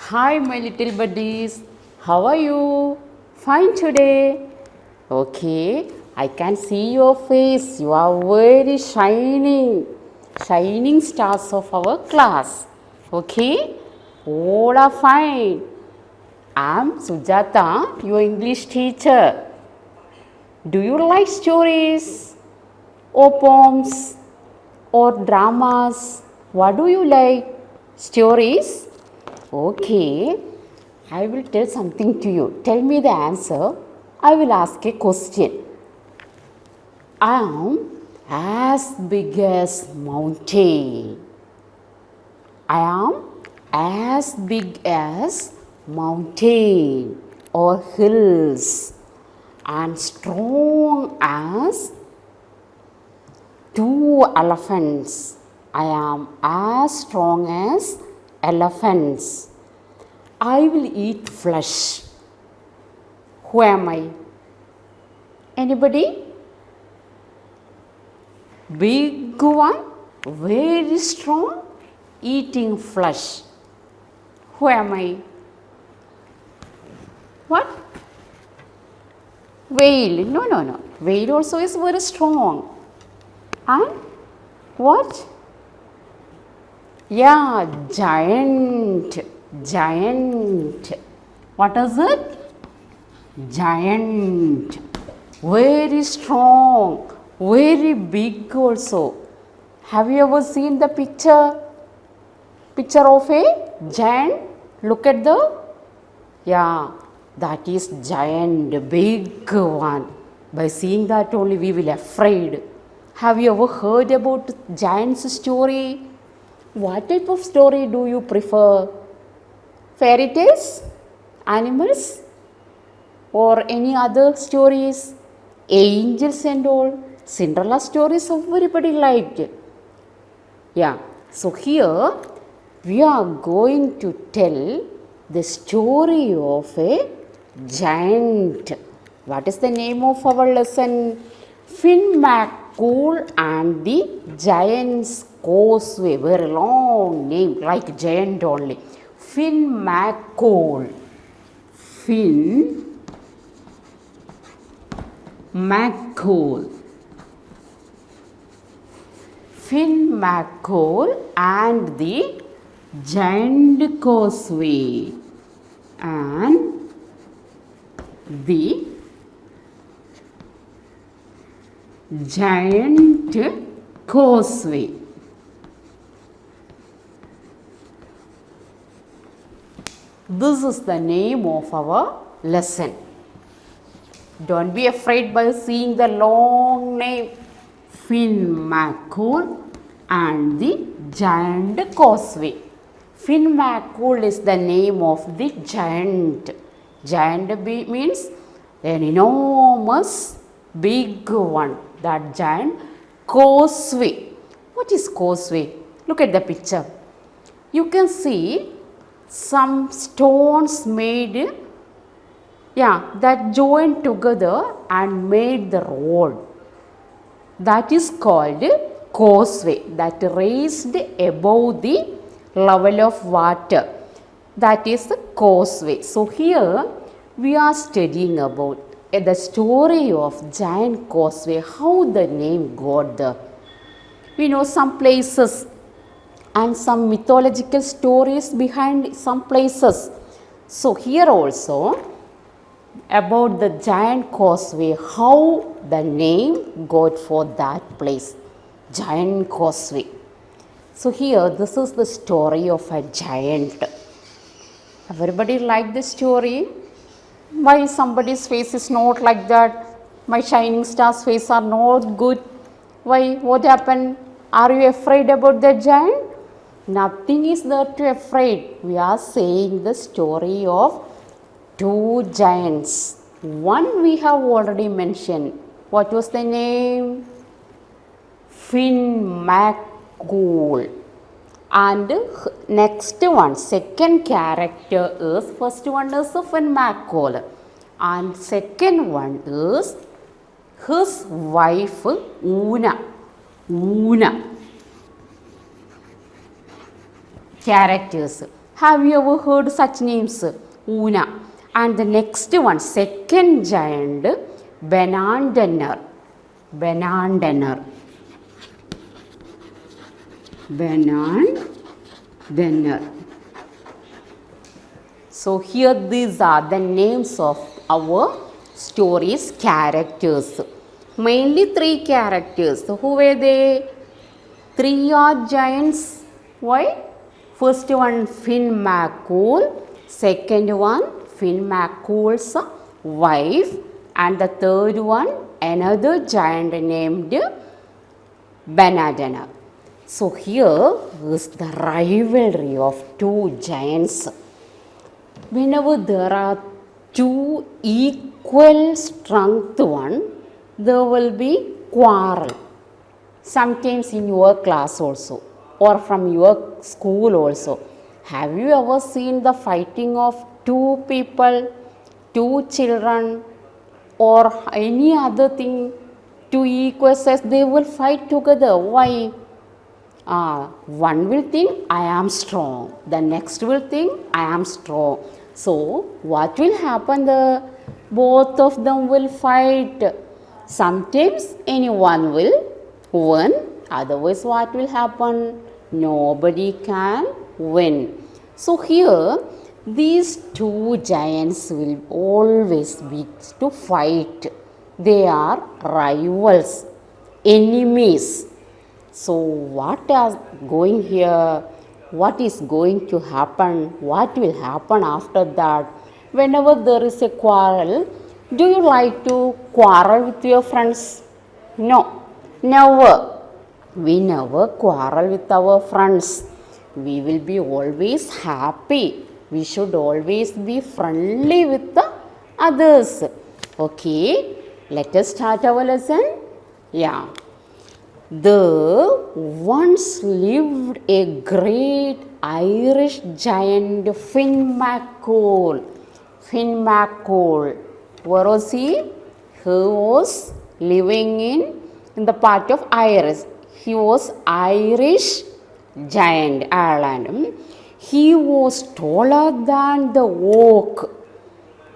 Hi, my little buddies. How are you? Fine today. Okay, I can see your face. You are very shining stars of our class. Okay, all are fine. I'm Sujata, your English teacher. Do you like stories or poems or dramas? What do you like? Stories? Okay, I will tell something to you. Tell me the answer. I will ask a question. I am as big as mountain. I am as big as mountain or hills and strong as two elephants. I am as strong as elephants. I will eat flesh. Who am I? Anybody? Big one, very strong, eating flesh. Who am I? What? Whale. No. Whale also is very strong. And what? Yeah, giant. Giant. What is it? Giant. Very strong. Very big also. Have you ever seen the picture? Picture of a giant? Look at the. Yeah, that is giant. Big one. By seeing that only we will afraid. Have you ever heard about giant's story? What type of story do you prefer? Fairy tales? Animals? Or any other stories? Angels and all? Cinderella stories everybody liked. Yeah, so here we are going to tell the story of a giant. What is the name of our lesson? Finn McCool and the Giant's Causeway. Very long name, like giant only. Finn McCool. Finn McCool. Finn McCool and the Giant Causeway. And the Giant Causeway. This is the name of our lesson. Don't be afraid by seeing the long name. Finn McCool and the Giant Causeway. Finn McCool is the name of the giant. Giant means an enormous big one. That giant causeway. What is causeway? Look at the picture. You can see some stones made, that joined together and made the road. That is called causeway, that raised above the level of water. That is the causeway. So here we are studying about the story of Giant Causeway, how the name got there. We know some places and some mythological stories behind some places. So here also about the Giant Causeway, how the name got for that place, Giant Causeway. So here this is the story of a giant. Everybody like the story? Why somebody's face is not like that? My shining star's face are not good. Why? What happened? Are you afraid about the giant? Nothing is there to afraid. We are saying the story of two giants. One we have already mentioned. What was the name? Finn McCool. And next one, second character is, first one is Finn McCool. And second one is his wife Una. Characters. Have you ever heard such names? Una. And the next one, second giant, Benandener. Benandener. Benandener. So here these are the names of our stories characters. Mainly three characters. So who were they? Three are giants. Why? First one Finn McCool. Second one Finn McCool's wife. And the third one another giant named Benadena. So here is the rivalry of two giants. Whenever there are two equal strength one, there will be quarrel. Sometimes in your class also or from your school also. Have you ever seen the fighting of two people, two children or any other thing, two equal size, they will fight together? Why? One will think I am strong, the next will think I am strong. So what will happen? Both of them will fight. Sometimes anyone will win, otherwise what will happen? Nobody can win. So here these two giants will always be to fight. They are rivals, enemies. So what is going here? What is going to happen? What will happen after that? Whenever there is a quarrel, do you like to quarrel with your friends? No, never. We never quarrel with our friends. We will be always happy. We should always be friendly with the others. Okay, let us start our lesson. Yeah. There once lived a great Irish giant, Finn McCool. Finn McCool. Where was he? He was living in the part of Iris. He was Irish giant, Ireland. He was taller than the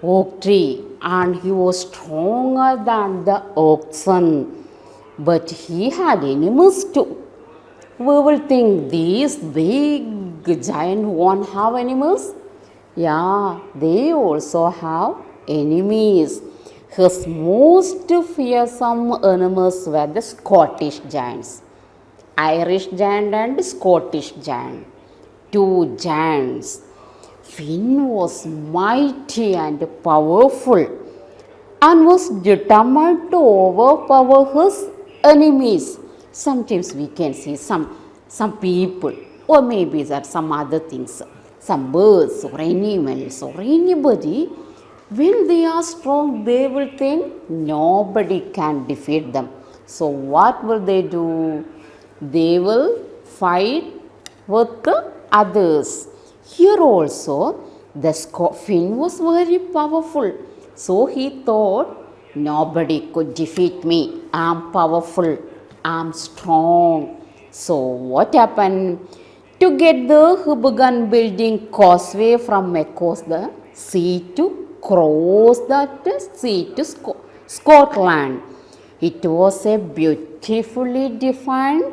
oak tree, and he was stronger than the oxen. But he had enemies too. We will think these big giant won't have enemies. Yeah, they also have enemies. His most fearsome enemies were the Scottish giants. Irish giant and Scottish giant. Two giants. Finn was mighty and powerful and was determined to overpower his enemies. Sometimes we can see some people, or maybe that some other things, some birds or animals or anybody, when they are strong, they will think nobody can defeat them. So what will they do? They will fight with the others. Here also, the Finn was very powerful. So he thought, nobody could defeat me. I am powerful. I am strong. So what happened? To get there, he began building causeway from across the sea to cross that sea to Scotland. It was a beautifully designed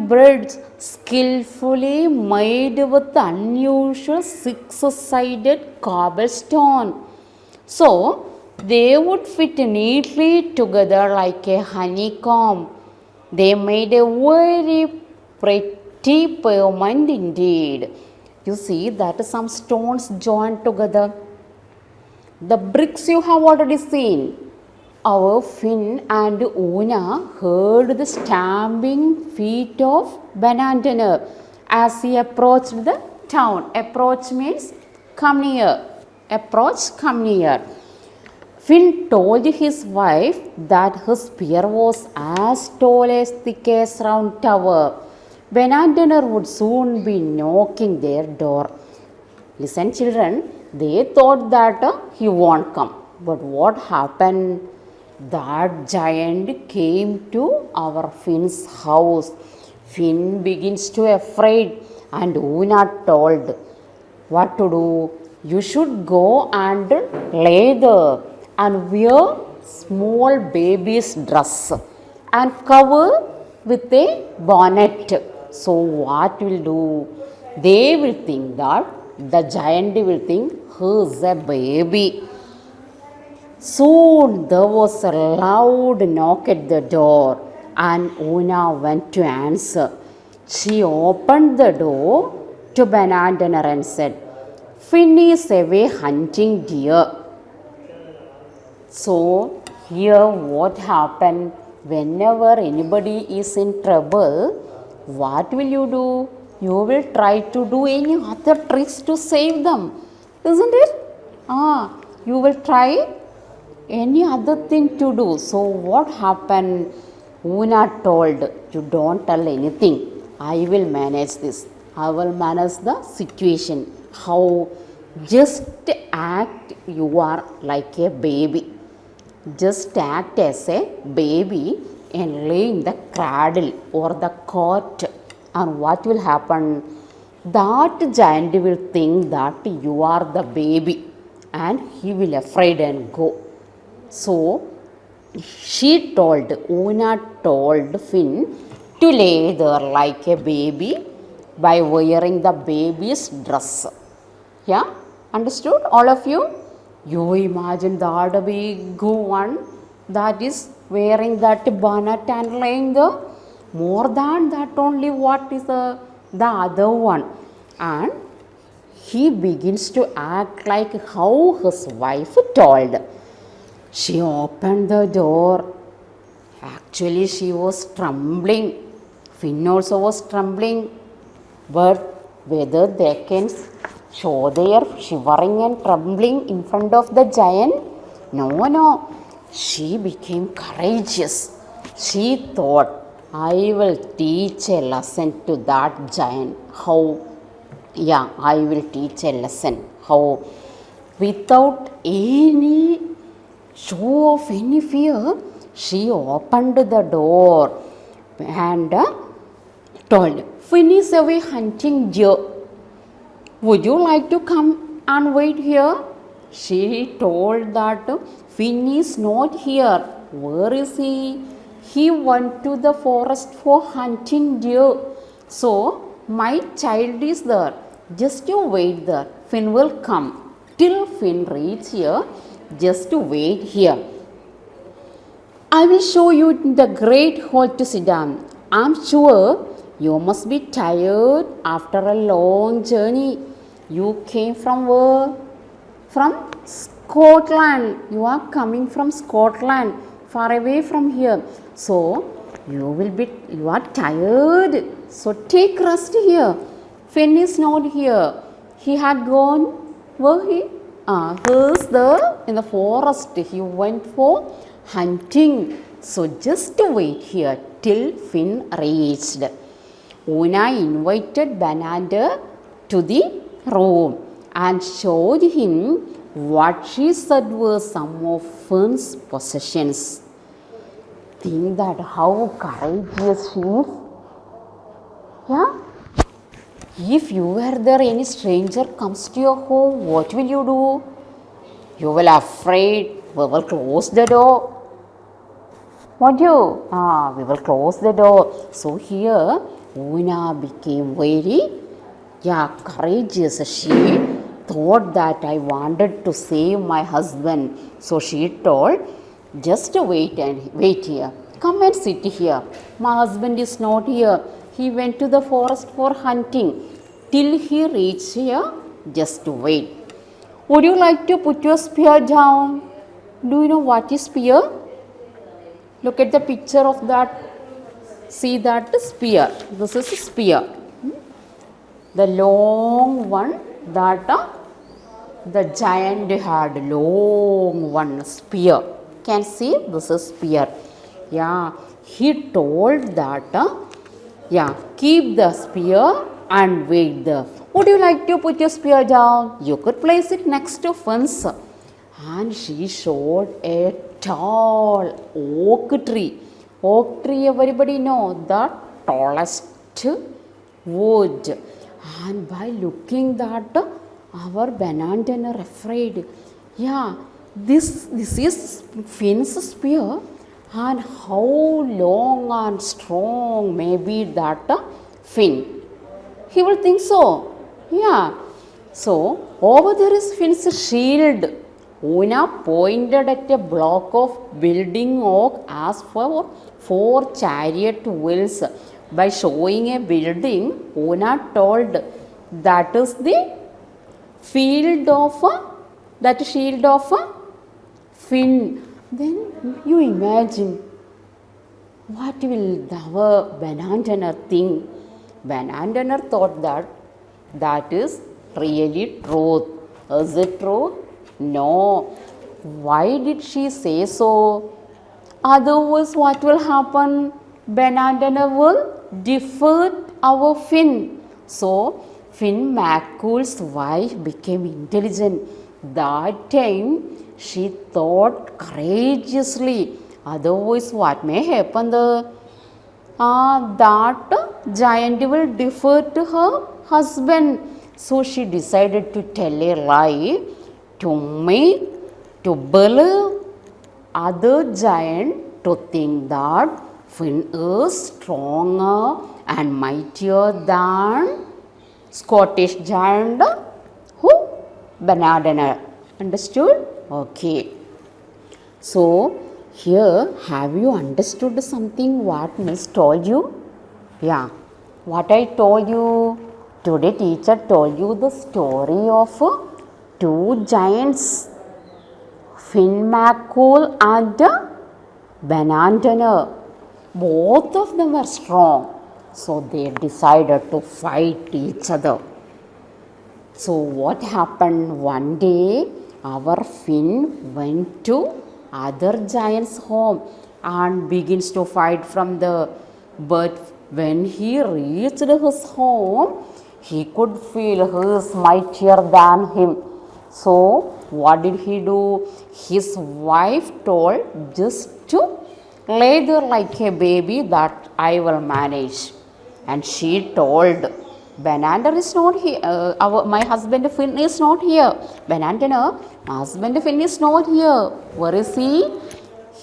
bridge, skillfully made with unusual six-sided cobblestone. So they would fit neatly together like a honeycomb. They made a very pretty pavement indeed. You see that some stones joined together. The bricks you have already seen. Our Finn and Una heard the stamping feet of Benandener as he approached the town. Approach means come near. Approach, come near. Finn told his wife that his spear was as tall as thick as round tower. Benandener would soon be knocking their door. Listen, children, they thought that he won't come. But what happened? That giant came to our Finn's house. Finn begins to afraid And Una told what to do. You should go and lay there and wear small baby's dress and cover with a bonnet. So what will do? They will think that the giant will think he is a baby. Soon there was a loud knock at the door, and Una went to answer. She opened the door to Banana and said, Finn is away hunting deer. So, here what happened? Whenever anybody is in trouble, what will you do? You will try to do any other tricks to save them, isn't it? You will try any other thing to do. So what happened? Una told, you don't tell anything. I will manage this. I will manage the situation. How? Just act you are like a baby. Just act as a baby and lay in the cradle or the cot. And what will happen? That giant will think that you are the baby and he will afraid and go. So Una told Finn to lay there like a baby by wearing the baby's dress. Yeah, understood all of you? You imagine that big one that is wearing that bonnet and laying there. More than that only what is the other one. And he begins to act like how his wife told. She opened the door. Actually, she was trembling. Finn also was trembling. But whether they can show their shivering and trembling in front of the giant? No. She became courageous. She thought, I will teach a lesson to that giant. How? Yeah, I will teach a lesson. How? Without any show of any fear, she opened the door and told, Finn is away hunting deer. Would you like to come and wait here? She told that Finn is not here. Where is he? He went to the forest for hunting deer. So, my child is there. Just you wait there. Finn will come. Till Finn reaches here, just wait here. I will show you the great hall to sit down. I am sure you must be tired after a long journey. You came from where? From Scotland. You are coming from Scotland, far away from here. So, you are tired. So, take rest here. Finn is not here. He had gone, where he? He is there in the forest. He went for hunting. So, just wait here till Finn reached. Una invited Banana to the room and showed him what she said were some of Finn's possessions. Think that how courageous she is. Yeah? If you were there, any stranger comes to your home, what will you do? You will afraid. We will close the door. What do? We will close the door. So here, Una became very courageous. She thought that I wanted to save my husband. So she told, just wait here. Come and sit here. My husband is not here. He went to the forest for hunting. Till he reached here, just wait. Would you like to put your spear down? Do you know what is spear? Look at the picture of that. See that spear. This is a spear. The long one that the giant had, long one spear. Can see this is spear. Yeah, he told that keep the spear and wait there. Would you like to put your spear down? You could place it next to fence. And she showed a tall oak tree. Oak tree, everybody know, the tallest wood. And by looking that, our Benanten are afraid. Yeah, this is Finn's spear, and how long and strong may be that fin. He will think so. Yeah. So over there is Finn's shield. Una pointed at a block of building oak as for four chariot wheels. By showing a building, Una told that is the field of that shield of Finn. Then you imagine what will our Benantener think? Benantener thought that that is really truth. Is it true? No. Why did she say so? Otherwise, what will happen? Benantener will defeat our Finn. So, Finn McCool's wife became intelligent. That time, she thought courageously. Otherwise, what may happen? That giant will defeat her husband. So she decided to tell a lie to make, to believe other giant to think that Finn is stronger and mightier than Scottish giant who? Benantener. Understood? Okay. So, here have you understood something what Miss told you? Yeah. What I told you? Today teacher told you the story of two giants, Finn McCool and Benantener. Both of them were strong. So they decided to fight each other. So what happened? One day our Finn went to other giant's home and begins to fight from the, but when he reached his home, he could feel he is mightier than him. So what did he do? His wife told just to lay there like a baby, that I will manage. And she told, Benantener is not here. My husband Finn is not here. Benantener, my husband Finn is not here. Where is he?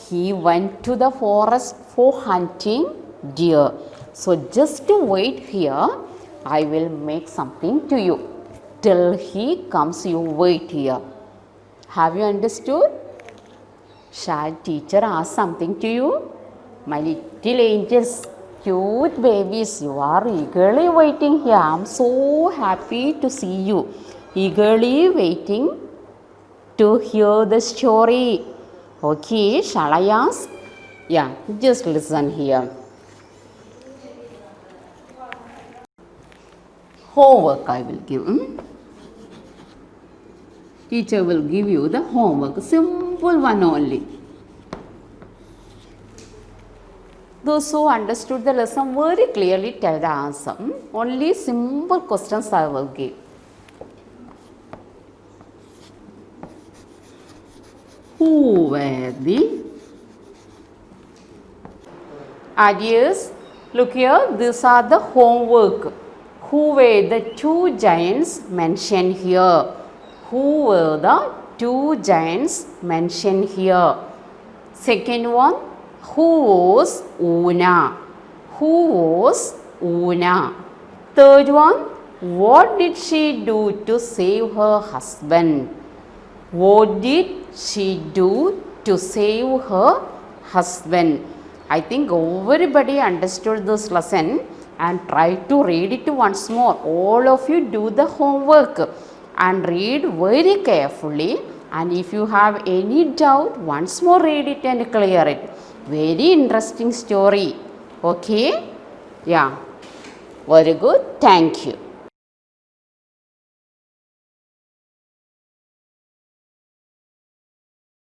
He went to the forest for hunting deer. So just to wait here, I will make something to you. Till he comes, you wait here. Have you understood? Shall teacher ask something to you? My little angels, cute babies, you are eagerly waiting here. I am so happy to see you. Eagerly waiting to hear the story. Okay, shall I ask? Yeah, just listen here. Homework I will give. Teacher will give you the homework, simple one only. Those who understood the lesson very clearly tell the answer. Only simple questions I will give. Who were the ideas? Look here, these are the homework. Who were the two giants mentioned here? Who were the two giants mentioned here? Second one, who was Una? Who was Una? Third one, what did she do to save her husband? What did she do to save her husband? I think everybody understood this lesson and try to read it once more. All of you do the homework and read very carefully, and if you have any doubt, once more read it and clear it. Very interesting story. Okay? Yeah. Very good. Thank you.